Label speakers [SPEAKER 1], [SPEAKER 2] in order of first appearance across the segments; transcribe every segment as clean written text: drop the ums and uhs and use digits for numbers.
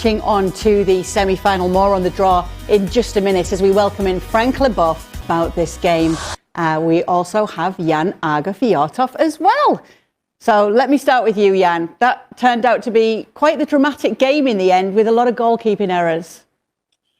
[SPEAKER 1] marching on to the semi-final. More on the draw in just a minute as we welcome in Frank Leboeuf about this game. We also have Jan Agerfjordhoff as well. So let me start with you, Jan. That turned out to be quite the dramatic game in the end with a lot of goalkeeping errors.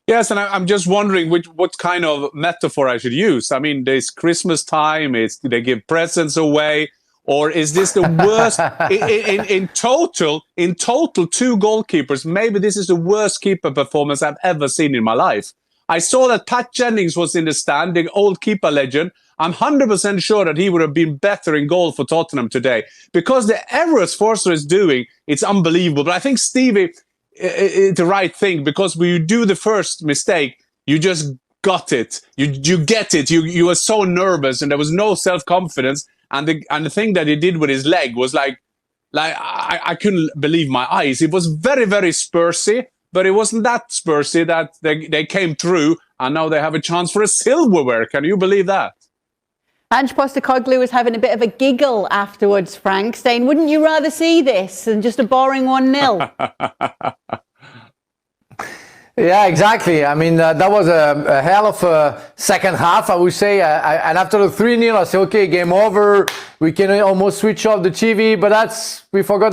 [SPEAKER 2] Yes, and I'm just wondering what kind of metaphor I should use. I mean, there's Christmas time, they give presents away, or is this the worst in total, two goalkeepers? Maybe this is the worst keeper performance I've ever seen in my life. I saw that Pat Jennings was in the stand, the old keeper legend. I'm 100% sure that he would have been better in goal for Tottenham today. Because the errors Forster is doing, it's unbelievable. But I think Stevie, it's the right thing, because when you do the first mistake, you just got it. You get it. You were so nervous and there was no self-confidence. And the thing that he did with his leg was like I couldn't believe my eyes. It was very, very Spursy, but it wasn't that Spursy that they came through and now they have a chance for a silverware. Can you believe that?
[SPEAKER 1] Ange Postecoglou was having a bit of a giggle afterwards, Frank, saying, wouldn't you rather see this than just a boring 1-0?
[SPEAKER 3] Yeah, exactly. I mean, that was a hell of a second half, I would say. And after the 3-0, I said, okay, game over. We can almost switch off the TV. But I forgot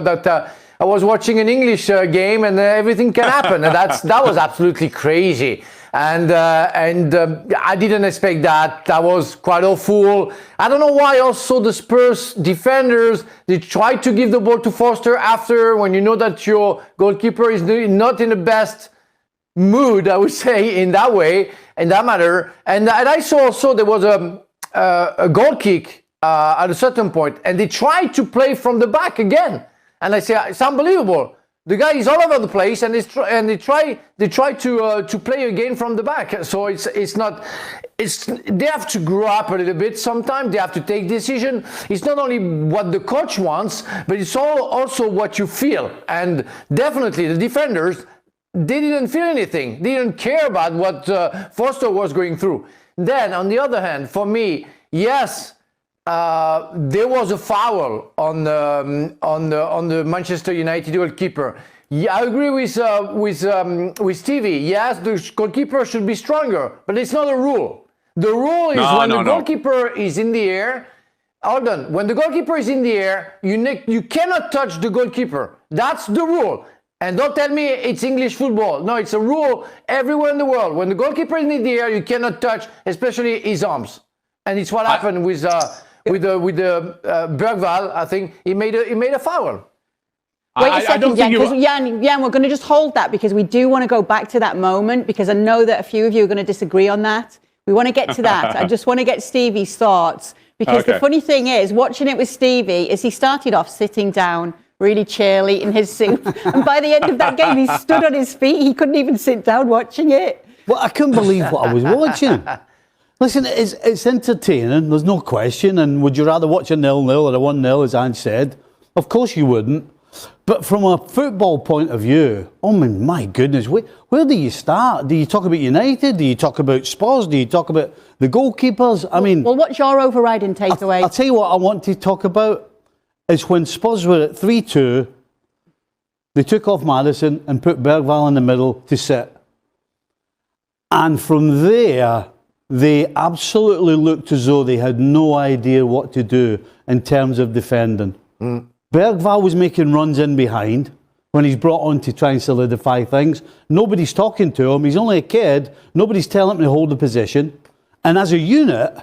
[SPEAKER 3] that I was watching an English game and everything can happen. And that was absolutely crazy. And I didn't expect that. That was quite awful. I don't know why also the Spurs defenders, they tried to give the ball to Forster after, when you know that your goalkeeper is not in the best mood, I would say, in that way, in that matter. And I saw also there was a goal kick at a certain point, and they tried to play from the back again. And I say, it's unbelievable. The guy is all over the place, and they try to play again from the back. So they have to grow up a little bit. Sometimes they have to take decision. It's not only what the coach wants, but it's also what you feel. And definitely the defenders, they didn't feel anything. They didn't care about what Forster was going through. Then on the other hand, for me, yes. There was a foul on the Manchester United goalkeeper. Yeah, I agree with Stevie. Yes, the goalkeeper should be stronger, but it's not a rule. The rule is the goalkeeper is in the air. Hold on. When the goalkeeper is in the air, you cannot touch the goalkeeper. That's the rule. And don't tell me it's English football. No, it's a rule everywhere in the world. When the goalkeeper is in the air, you cannot touch, especially his arms. And it's what happened with Bergwall. I think he made a foul.
[SPEAKER 1] Wait a second, Jan, we're going to just hold that because we do want to go back to that moment, because I know that a few of you are going to disagree on that. We want to get to that. I just want to get Stevie's thoughts, because the funny thing is, watching it with Stevie, is he started off sitting down, really cheerily in his suit, and by the end of that game, he stood on his feet. He couldn't even sit down watching it.
[SPEAKER 4] Well, I couldn't believe what I was watching. Listen, it's entertaining, there's no question. And would you rather watch a 0-0 or a 1-0, as Ange said? Of course you wouldn't. But from a football point of view, oh my goodness, where do you start? Do you talk about United? Do you talk about Spurs? Do you talk about the goalkeepers? I mean...
[SPEAKER 1] Well, what's your overriding takeaway?
[SPEAKER 4] I'll tell you what I want to talk about is when Spurs were at 3-2, they took off Maddison and put Bergwall in the middle to sit. And from there, they absolutely looked as though they had no idea what to do in terms of defending. Bergwall was making runs in behind when he's brought on to try and solidify things. Nobody's talking to him. He's only a kid. Nobody's telling him to hold the position. And as a unit,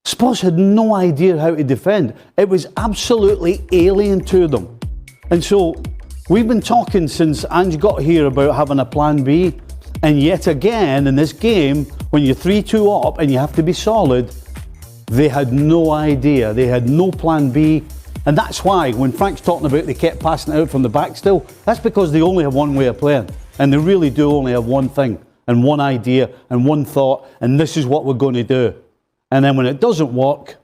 [SPEAKER 4] Spurs had no idea how to defend. It was absolutely alien to them. And so we've been talking since Ange got here about having a plan B. And yet again, in this game, when you're 3-2 up and you have to be solid, they had no idea. They had no plan B. And that's why, when Frank's talking about they kept passing it out from the back still, that's because they only have one way of playing. And they really do only have one thing, and one idea, and one thought, and this is what we're going to do. And then when it doesn't work,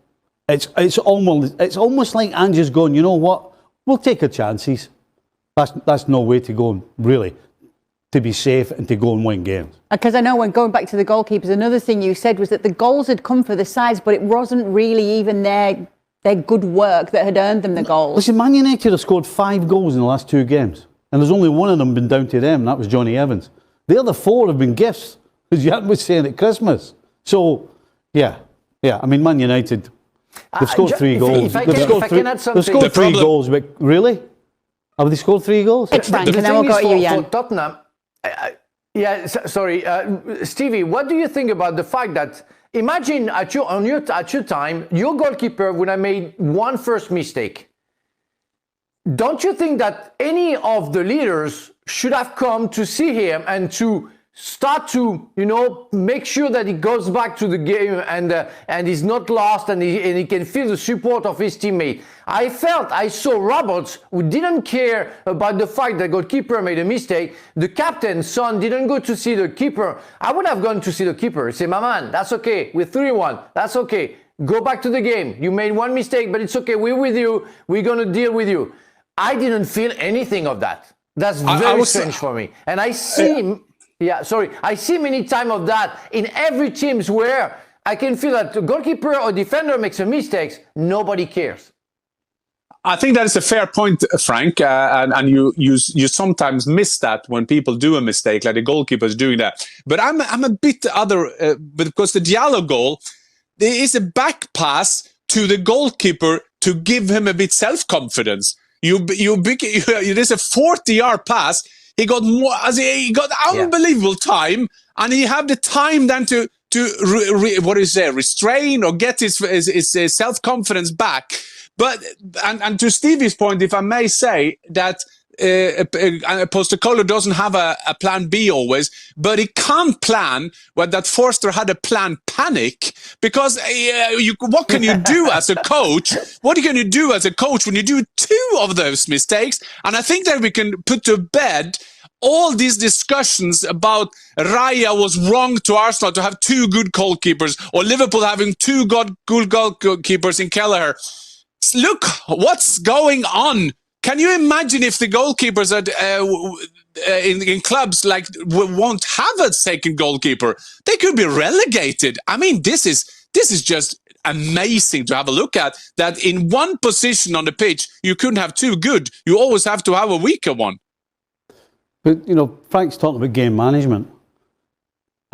[SPEAKER 4] it's almost like Ange is going, you know what, we'll take our chances. That's no way to go, really, to be safe and to go and win games.
[SPEAKER 1] Because I know, when going back to the goalkeepers, another thing you said was that the goals had come for the sides, but it wasn't really even their good work that had earned them the goals.
[SPEAKER 4] Listen, Man United have scored 5 goals in the last 2 games. and there's only one of them been down to them, and that was Johnny Evans. The other 4 have been gifts, as Jan was saying at Christmas. So, yeah. I mean, Man United, they've scored 3 goals. They've scored 3 goals, but really? Have they scored 3 goals?
[SPEAKER 1] Frank, and then we'll go to you, Jan.
[SPEAKER 3] For Tottenham, sorry, Stevie, what do you think about the fact that, imagine at your time, your goalkeeper would have made one first mistake. Don't you think that any of the leaders should have come to see him and to start to, make sure that he goes back to the game and he's not lost and he can feel the support of his teammate? I saw Roberts, who didn't care about the fact that goalkeeper made a mistake. The captain's son didn't go to see the keeper. I would have gone to see the keeper. Say, my man, that's okay. We're 3-1. That's okay. Go back to the game. You made one mistake, but it's okay. We're with you. We're going to deal with you. I didn't feel anything of that. That's very strange for me. And I see... I see many times of that in every teams where I can feel that the goalkeeper or defender makes a mistake, nobody cares.
[SPEAKER 2] I think that is a fair point, Frank, and you sometimes miss that when people do a mistake, like the goalkeeper is doing that. But I'm a bit other, because the Diallo goal, there is a back pass to the goalkeeper to give him a bit self-confidence. There's a 40-yard pass. He got more, he got unbelievable time, and he had the time then to restrain or get his self-confidence back. But and to Stevie's point, if I may say that Postecoglou doesn't have a plan B always, but he can't plan when that Forster had a plan panic, because what can you do as a coach? What can you do as a coach when you do 2 of those mistakes? And I think that we can put to bed all these discussions about Raya was wrong to Arsenal to have 2 good goalkeepers, or Liverpool having 2 good goalkeepers in Kelleher. Look what's going on. Can you imagine if the goalkeepers in clubs won't have a second goalkeeper? They could be relegated. I mean, this is just amazing to have a look at, that in one position on the pitch you couldn't have 2 good. You always have to have a weaker one.
[SPEAKER 4] But, Frank's talking about game management.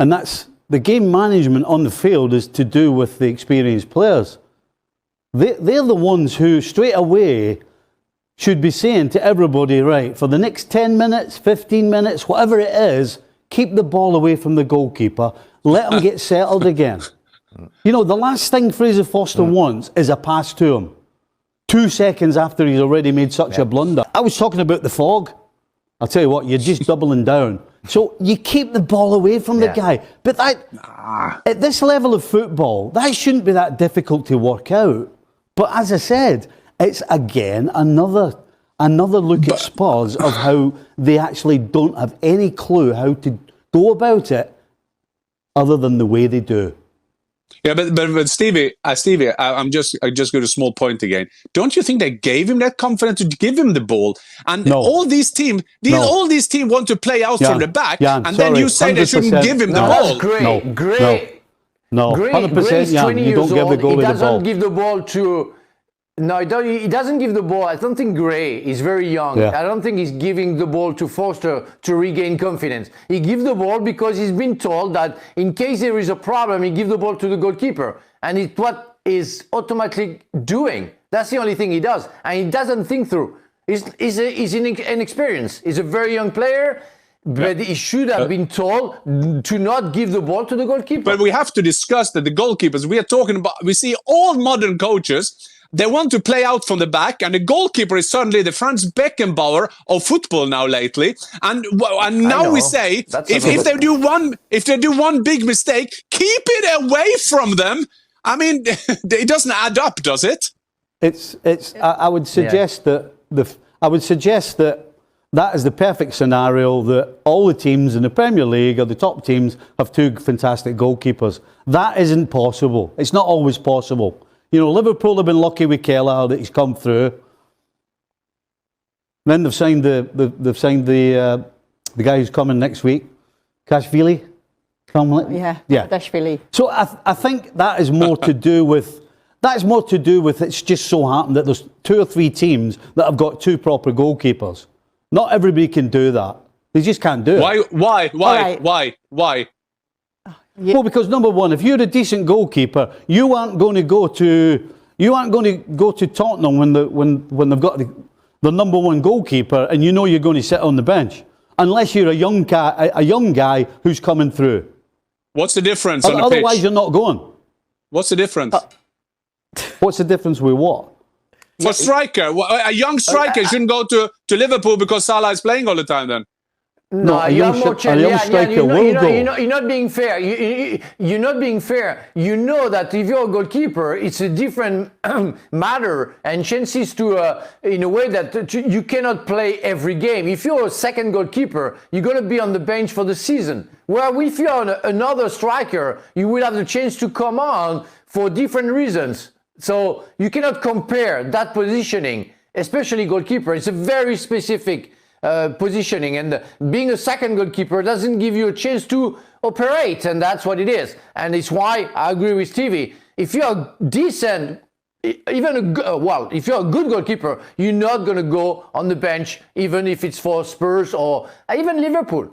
[SPEAKER 4] And that's the game management on the field is to do with the experienced players. They're the ones who straight away should be saying to everybody, right, for the next 10 minutes, 15 minutes, whatever it is, keep the ball away from the goalkeeper, let him get settled again. The last thing Fraser Forster wants is a pass to him 2 seconds after he's already made such a blunder. I was talking about the fog. I'll tell you what, you're just doubling down. So you keep the ball away from the guy. But at this level of football, that shouldn't be that difficult to work out. But as I said, it's again another look at Spurs of how they actually don't have any clue how to go about it other than the way they do.
[SPEAKER 2] Yeah, but Stevie, I'm just going to a small point again. Don't you think they gave him that confidence to give him the ball? And all these teams want to play out from the back, then you say they shouldn't give him the ball.
[SPEAKER 3] No,
[SPEAKER 4] 100%, Jan, you don't give the goalie the ball.
[SPEAKER 3] He doesn't give the ball to... No, he doesn't give the ball. I don't think Gray is very young. I don't think he's giving the ball to Forster to regain confidence. He gives the ball because he's been told that in case there is a problem, he gives the ball to the goalkeeper. And it's what he's automatically doing. That's the only thing he does. And he doesn't think through. He's inexperienced. He's a very young player, but he should have been told to not give the ball to the goalkeeper.
[SPEAKER 2] But we have to discuss that the goalkeepers we are talking about, we see all modern coaches, they want to play out from the back, and the goalkeeper is suddenly the Franz Beckenbauer of football now lately. And now we say if they do one big mistake, keep it away from them. I mean, it doesn't add up, does it?
[SPEAKER 4] I would suggest that that is the perfect scenario, that all the teams in the Premier League or the top teams have 2 fantastic goalkeepers. That isn't possible. It's not always possible. Liverpool have been lucky with Kelleher that he's come through. Then they've signed the guy who's coming next week, Kashvili.
[SPEAKER 1] Kashvili.
[SPEAKER 4] So I think that is more to do with it's just so happened that there's 2 or 3 teams that have got 2 proper goalkeepers. Not everybody can do that. They just can't do it.
[SPEAKER 2] Why?
[SPEAKER 1] right.
[SPEAKER 4] Well, because number one, if you're a decent goalkeeper, you aren't going to go to Tottenham when they've got the number one goalkeeper, and you know you're going to sit on the bench, unless you're a young guy who's coming through.
[SPEAKER 2] What's the difference on the pitch?
[SPEAKER 4] Otherwise, you're not going.
[SPEAKER 2] What's the difference?
[SPEAKER 4] What's the difference with what?
[SPEAKER 2] For striker, a young striker shouldn't go to Liverpool because Salah is playing all the time. Then
[SPEAKER 3] No,
[SPEAKER 4] a
[SPEAKER 3] you
[SPEAKER 4] young
[SPEAKER 3] have more
[SPEAKER 4] striker
[SPEAKER 3] chance.
[SPEAKER 4] will go.
[SPEAKER 3] You're not being fair. You're not being fair. You know that if you're a goalkeeper, it's a different matter and chances to, in a way that you cannot play every game. If you're a second goalkeeper, you're going to be on the bench for the season. Well, if you're another striker, you will have the chance to come on for different reasons. So you cannot compare that positioning, especially goalkeeper. It's a very specific positioning, and being a second goalkeeper doesn't give you a chance to operate, and that's what it is. And it's why I agree with Stevie. If you're decent, if you're a good goalkeeper, you're not going to go on the bench, even if it's for Spurs or even Liverpool.